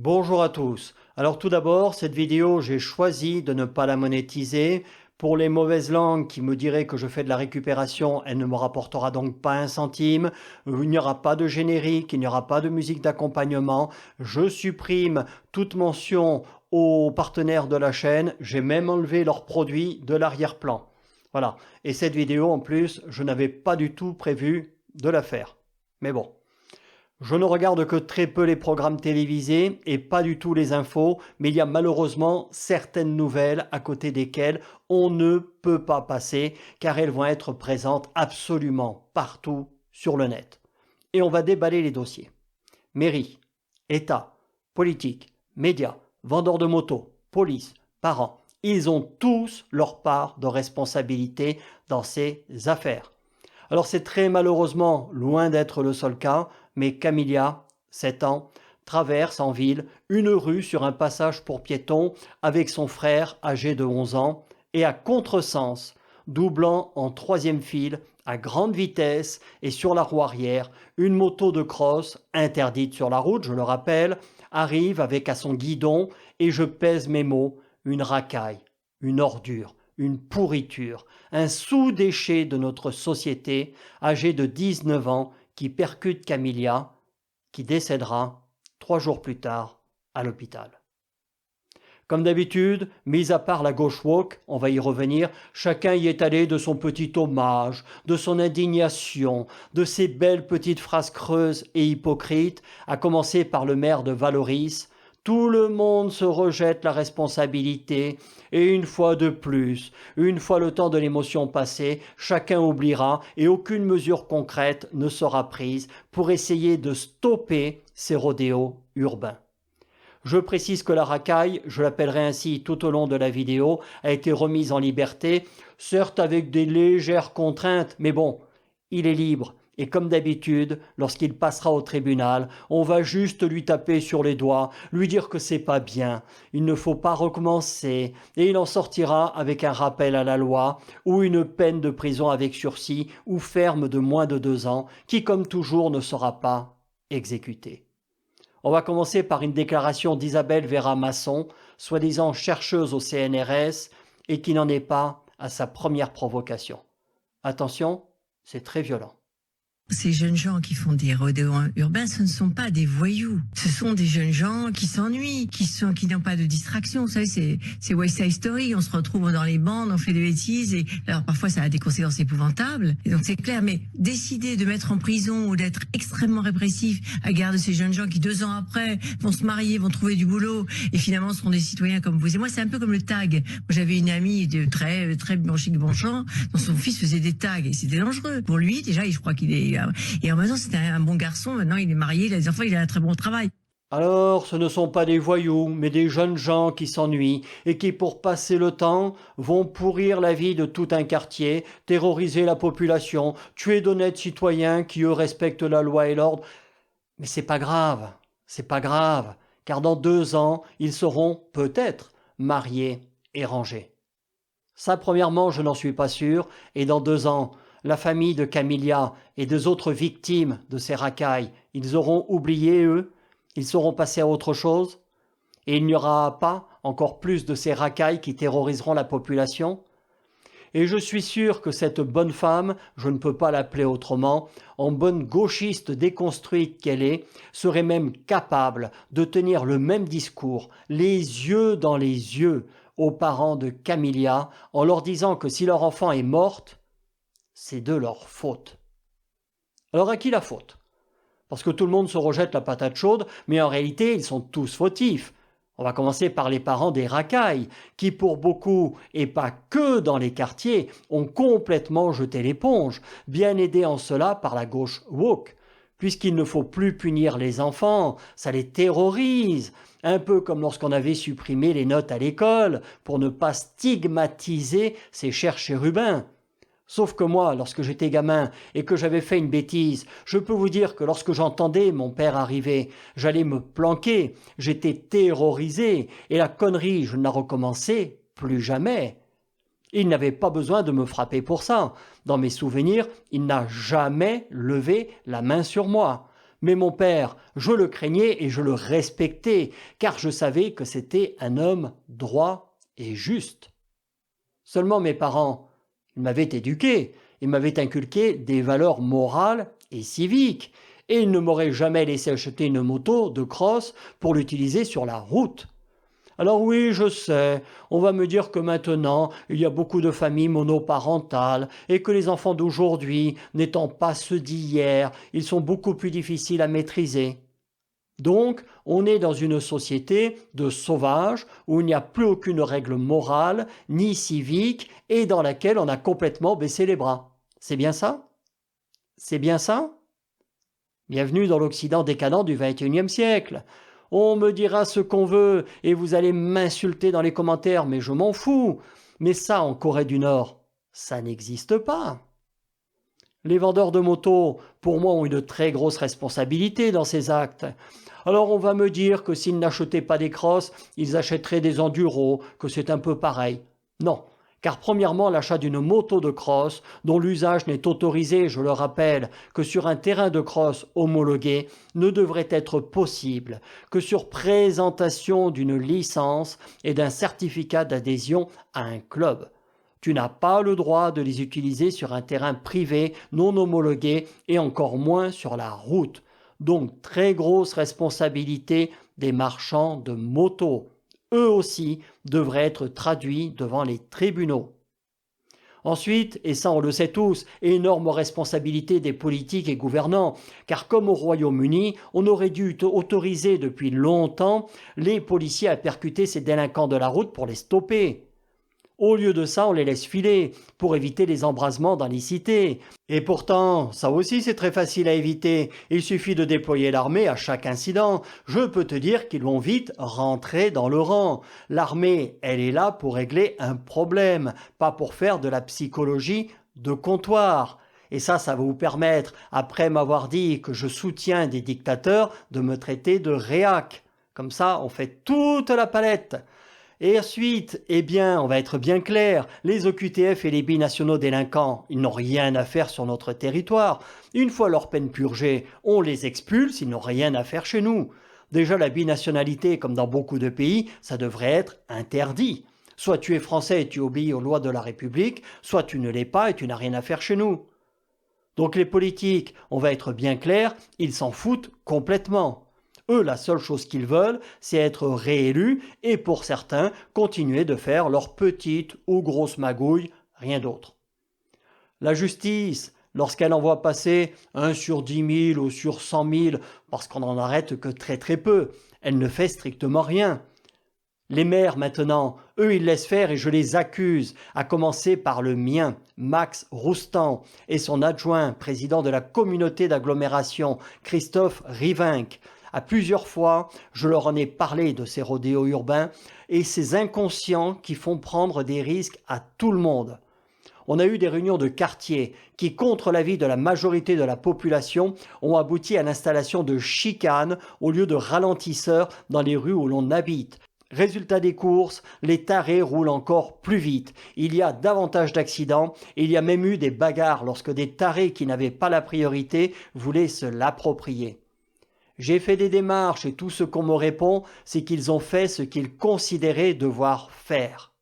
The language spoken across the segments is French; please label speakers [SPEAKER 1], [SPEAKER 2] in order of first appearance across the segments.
[SPEAKER 1] Bonjour à tous. Alors tout d'abord, cette vidéo, j'ai choisi de ne pas la monétiser. Pour les mauvaises langues qui me diraient que je fais de la récupération, elle ne me rapportera donc pas un centime. Il n'y aura pas de générique, il n'y aura pas de musique d'accompagnement. Je supprime toute mention aux partenaires de la chaîne. J'ai même enlevé leurs produits de l'arrière-plan. Voilà. Et cette vidéo, en plus, je n'avais pas du tout prévu de la faire. Mais bon. Je ne regarde que très peu les programmes télévisés et pas du tout les infos, mais il y a malheureusement certaines nouvelles à côté desquelles on ne peut pas passer car elles vont être présentes absolument partout sur le net. Et on va déballer les dossiers. Mairie, État, politique, médias, vendeurs de motos, police, parents, ils ont tous leur part de responsabilité dans ces affaires. Alors c'est très malheureusement loin d'être le seul cas, mais Camilla, 7 ans, traverse en ville une rue sur un passage pour piétons avec son frère âgé de 11 ans et à contresens, doublant en troisième file à grande vitesse et sur la roue arrière, une moto de cross interdite sur la route, je le rappelle, arrive avec à son guidon, et je pèse mes mots, une racaille, une ordure, une pourriture, un sous-déchet de notre société, âgé de 19 ans, qui percute Camilla, qui décédera 3 jours plus tard à l'hôpital. Comme d'habitude, mis à part la gauche woke, on va y revenir, chacun y est allé de son petit hommage, de son indignation, de ses belles petites phrases creuses et hypocrites, à commencer par le maire de Valoris. Tout le monde se rejette la responsabilité et une fois de plus, une fois le temps de l'émotion passé, chacun oubliera et aucune mesure concrète ne sera prise pour essayer de stopper ces rodéos urbains. Je précise que la racaille, je l'appellerai ainsi tout au long de la vidéo, a été remise en liberté, certes avec des légères contraintes, mais bon, il est libre. Et comme d'habitude, lorsqu'il passera au tribunal, on va juste lui taper sur les doigts, lui dire que c'est pas bien, il ne faut pas recommencer, et il en sortira avec un rappel à la loi, ou une peine de prison avec sursis, ou ferme de moins de 2 ans, qui comme toujours ne sera pas exécutée. On va commencer par une déclaration d'Isabelle Vera Masson, soi-disant chercheuse au CNRS, et qui n'en est pas à sa première provocation. Attention, c'est très violent.
[SPEAKER 2] Ces jeunes gens qui font des rodéos urbains, ce ne sont pas des voyous. Ce sont des jeunes gens qui s'ennuient, qui n'ont pas de distraction. Vous savez, c'est West Side Story. On se retrouve dans les bandes, on fait des bêtises. Et alors parfois, ça a des conséquences épouvantables. Et donc c'est clair. Mais décider de mettre en prison ou d'être extrêmement répressif à l'égard de ces jeunes gens qui 2 ans après vont se marier, vont trouver du boulot et finalement seront des citoyens comme vous et moi, c'est un peu comme le tag. Moi, j'avais une amie de très bon chic bon champ dont son fils faisait des tags et c'était dangereux pour lui. Déjà, je crois qu'il est et en même temps, c'était un bon garçon. Maintenant, il est marié, il a des enfants, il a un très bon travail.
[SPEAKER 1] Alors, ce ne sont pas des voyous, mais des jeunes gens qui s'ennuient et qui, pour passer le temps, vont pourrir la vie de tout un quartier, terroriser la population, tuer d'honnêtes citoyens qui, eux, respectent la loi et l'ordre. Mais c'est pas grave, car dans 2 ans, ils seront peut-être mariés et rangés. Ça, premièrement, je n'en suis pas sûr, et dans 2 ans, la famille de Camilla et des autres victimes de ces racailles, ils auront oublié, eux, ils seront passés à autre chose, et il n'y aura pas encore plus de ces racailles qui terroriseront la population. Et je suis sûr que cette bonne femme, je ne peux pas l'appeler autrement, en bonne gauchiste déconstruite qu'elle est, serait même capable de tenir le même discours, les yeux dans les yeux, aux parents de Camilla, en leur disant que si leur enfant est morte, c'est de leur faute. Alors à qui la faute? Parce que tout le monde se rejette la patate chaude, mais en réalité, ils sont tous fautifs. On va commencer par les parents des racailles, qui pour beaucoup, et pas que dans les quartiers, ont complètement jeté l'éponge, bien aidés en cela par la gauche woke. Puisqu'il ne faut plus punir les enfants, ça les terrorise. Un peu comme lorsqu'on avait supprimé les notes à l'école pour ne pas stigmatiser ces chers chérubins. Sauf que moi, lorsque j'étais gamin et que j'avais fait une bêtise, je peux vous dire que lorsque j'entendais mon père arriver, j'allais me planquer, j'étais terrorisé, et la connerie, je ne la recommençais plus jamais. Il n'avait pas besoin de me frapper pour ça. Dans mes souvenirs, il n'a jamais levé la main sur moi. Mais mon père, je le craignais et je le respectais, car je savais que c'était un homme droit et juste. Seulement mes parents, ils m'avaient éduqué, ils m'avaient inculqué des valeurs morales et civiques, et ils ne m'auraient jamais laissé acheter une moto de cross pour l'utiliser sur la route. Alors oui, je sais, on va me dire que maintenant, il y a beaucoup de familles monoparentales et que les enfants d'aujourd'hui, n'étant pas ceux d'hier, ils sont beaucoup plus difficiles à maîtriser. Donc, on est dans une société de sauvages où il n'y a plus aucune règle morale ni civique et dans laquelle on a complètement baissé les bras. C'est bien ça? C'est bien ça? Bienvenue dans l'Occident décadent du XXIe siècle. On me dira ce qu'on veut et vous allez m'insulter dans les commentaires, mais je m'en fous. Mais ça, en Corée du Nord, ça n'existe pas. Les vendeurs de motos, pour moi, ont une très grosse responsabilité dans ces actes. Alors on va me dire que s'ils n'achetaient pas des crosses, ils achèteraient des enduros, que c'est un peu pareil. Non, car premièrement, l'achat d'une moto de cross, dont l'usage n'est autorisé, je le rappelle, que sur un terrain de cross homologué, ne devrait être possible que sur présentation d'une licence et d'un certificat d'adhésion à un club. Tu n'as pas le droit de les utiliser sur un terrain privé non homologué et encore moins sur la route. Donc très grosse responsabilité des marchands de motos. Eux aussi devraient être traduits devant les tribunaux. Ensuite, et ça on le sait tous, énorme responsabilité des politiques et gouvernants, car comme au Royaume-Uni, on aurait dû autoriser depuis longtemps les policiers à percuter ces délinquants de la route pour les stopper. Au lieu de ça, on les laisse filer pour éviter les embrasements dans les cités. Et pourtant, ça aussi c'est très facile à éviter. Il suffit de déployer l'armée à chaque incident. Je peux te dire qu'ils vont vite rentrer dans le rang. L'armée, elle est là pour régler un problème, pas pour faire de la psychologie de comptoir. Et ça va vous permettre, après m'avoir dit que je soutiens des dictateurs, de me traiter de réac. Comme ça, on fait toute la palette. Et ensuite, eh bien, on va être bien clair, les OQTF et les binationaux délinquants, ils n'ont rien à faire sur notre territoire. Une fois leur peine purgée, on les expulse, ils n'ont rien à faire chez nous. Déjà, la binationalité, comme dans beaucoup de pays, ça devrait être interdit. Soit tu es français et tu obéis aux lois de la République, soit tu ne l'es pas et tu n'as rien à faire chez nous. Donc les politiques, on va être bien clair, ils s'en foutent complètement. Eux, la seule chose qu'ils veulent, c'est être réélus et pour certains, continuer de faire leur petite ou grosse magouille, rien d'autre. La justice, lorsqu'elle en voit passer 1 sur 10 000 ou sur 100 000, parce qu'on n'en arrête que très très peu, elle ne fait strictement rien. Les maires maintenant, eux ils laissent faire et je les accuse, à commencer par le mien, Max Roustan, et son adjoint, président de la communauté d'agglomération, Christophe Rivinck. À plusieurs fois, je leur en ai parlé de ces rodéos urbains et ces inconscients qui font prendre des risques à tout le monde. On a eu des réunions de quartier qui, contre l'avis de la majorité de la population, ont abouti à l'installation de chicanes au lieu de ralentisseurs dans les rues où l'on habite. Résultat des courses, les tarés roulent encore plus vite. Il y a davantage d'accidents et il y a même eu des bagarres lorsque des tarés qui n'avaient pas la priorité voulaient se l'approprier. J'ai fait des démarches et tout ce qu'on me répond, c'est qu'ils ont fait ce qu'ils considéraient devoir faire.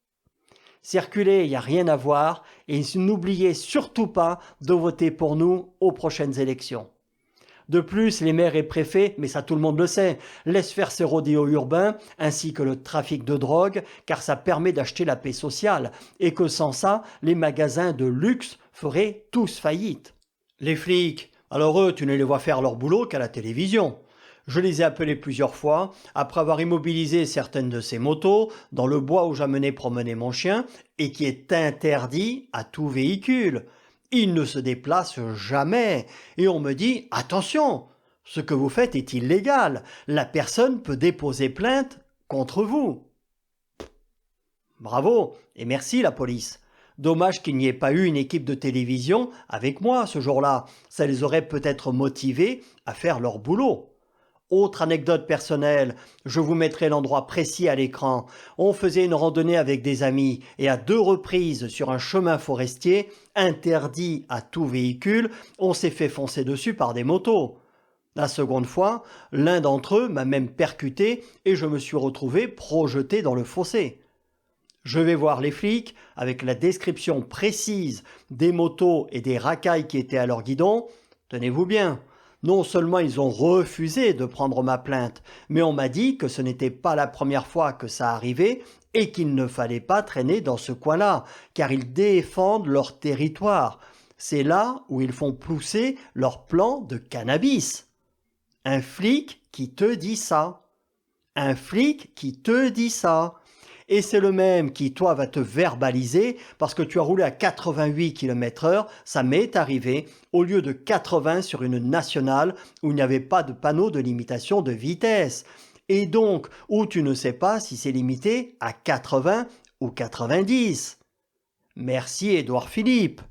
[SPEAKER 1] Circuler, il n'y a rien à voir et n'oubliez surtout pas de voter pour nous aux prochaines élections. De plus, les maires et préfets, mais ça tout le monde le sait, laissent faire ces rodéos urbains ainsi que le trafic de drogue car ça permet d'acheter la paix sociale et que sans ça, les magasins de luxe feraient tous faillite. Les flics, alors eux, tu ne les vois faire leur boulot qu'à la télévision. Je les ai appelés plusieurs fois, après avoir immobilisé certaines de ces motos dans le bois où j'amenais promener mon chien et qui est interdit à tout véhicule. Ils ne se déplacent jamais et on me dit « Attention, ce que vous faites est illégal, la personne peut déposer plainte contre vous. » Bravo et merci la police. Dommage qu'il n'y ait pas eu une équipe de télévision avec moi ce jour-là, ça les aurait peut-être motivés à faire leur boulot. Autre anecdote personnelle, je vous mettrai l'endroit précis à l'écran. On faisait une randonnée avec des amis et à 2 reprises sur un chemin forestier, interdit à tout véhicule, on s'est fait foncer dessus par des motos. La seconde fois, l'un d'entre eux m'a même percuté et je me suis retrouvé projeté dans le fossé. Je vais voir les flics avec la description précise des motos et des racailles qui étaient à leur guidon. Tenez-vous bien, non seulement ils ont refusé de prendre ma plainte, mais on m'a dit que ce n'était pas la première fois que ça arrivait et qu'il ne fallait pas traîner dans ce coin-là, car ils défendent leur territoire. C'est là où ils font pousser leur plan de cannabis. Un flic qui te dit ça. Un flic qui te dit ça. Et c'est le même qui, toi, va te verbaliser parce que tu as roulé à 88 km/h, ça m'est arrivé, au lieu de 80 sur une nationale où il n'y avait pas de panneau de limitation de vitesse. Et donc, où tu ne sais pas si c'est limité à 80 ou 90. Merci Édouard Philippe.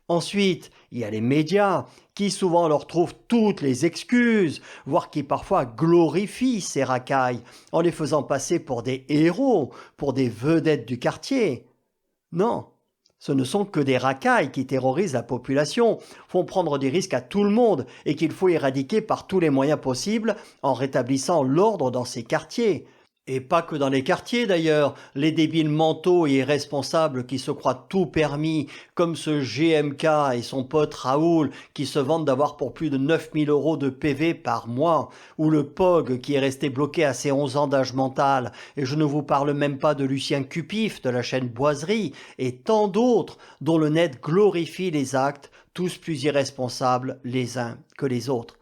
[SPEAKER 1] Ensuite, il y a les médias qui souvent leur trouvent toutes les excuses, voire qui parfois glorifient ces racailles en les faisant passer pour des héros, pour des vedettes du quartier. Non, ce ne sont que des racailles qui terrorisent la population, font prendre des risques à tout le monde et qu'il faut éradiquer par tous les moyens possibles en rétablissant l'ordre dans ces quartiers. Et pas que dans les quartiers d'ailleurs, les débiles mentaux et irresponsables qui se croient tout permis, comme ce GMK et son pote Raoul qui se vantent d'avoir pour plus de 9000 € de PV par mois, ou le POG qui est resté bloqué à ses 11 ans d'âge mental, et je ne vous parle même pas de Lucien Cupif de la chaîne Boiserie, et tant d'autres dont le net glorifie les actes, tous plus irresponsables les uns que les autres.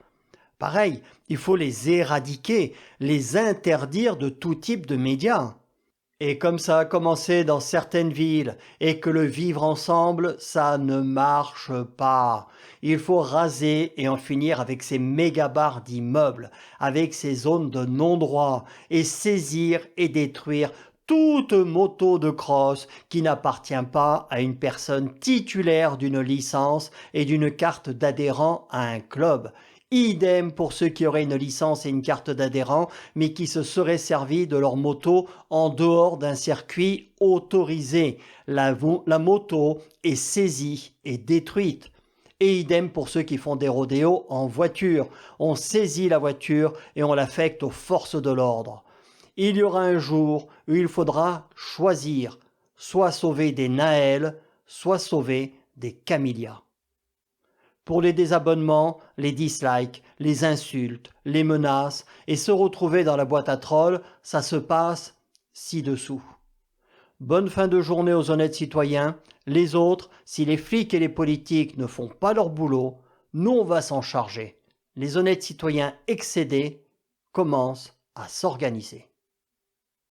[SPEAKER 1] Pareil, il faut les éradiquer, les interdire de tout type de médias. Et comme ça a commencé dans certaines villes et que le vivre ensemble, ça ne marche pas. Il faut raser et en finir avec ces méga-barres d'immeubles, avec ces zones de non-droit et saisir et détruire toute moto de cross qui n'appartient pas à une personne titulaire d'une licence et d'une carte d'adhérent à un club. Idem pour ceux qui auraient une licence et une carte d'adhérent, mais qui se seraient servis de leur moto en dehors d'un circuit autorisé. La moto est saisie et détruite. Et idem pour ceux qui font des rodéos en voiture. On saisit la voiture et on l'affecte aux forces de l'ordre. Il y aura un jour où il faudra choisir, soit sauver des Naël, soit sauver des Camilla. Pour les désabonnements, les dislikes, les insultes, les menaces et se retrouver dans la boîte à trolls, ça se passe ci-dessous. Bonne fin de journée aux honnêtes citoyens. Les autres, si les flics et les politiques ne font pas leur boulot, nous on va s'en charger. Les honnêtes citoyens excédés commencent à s'organiser.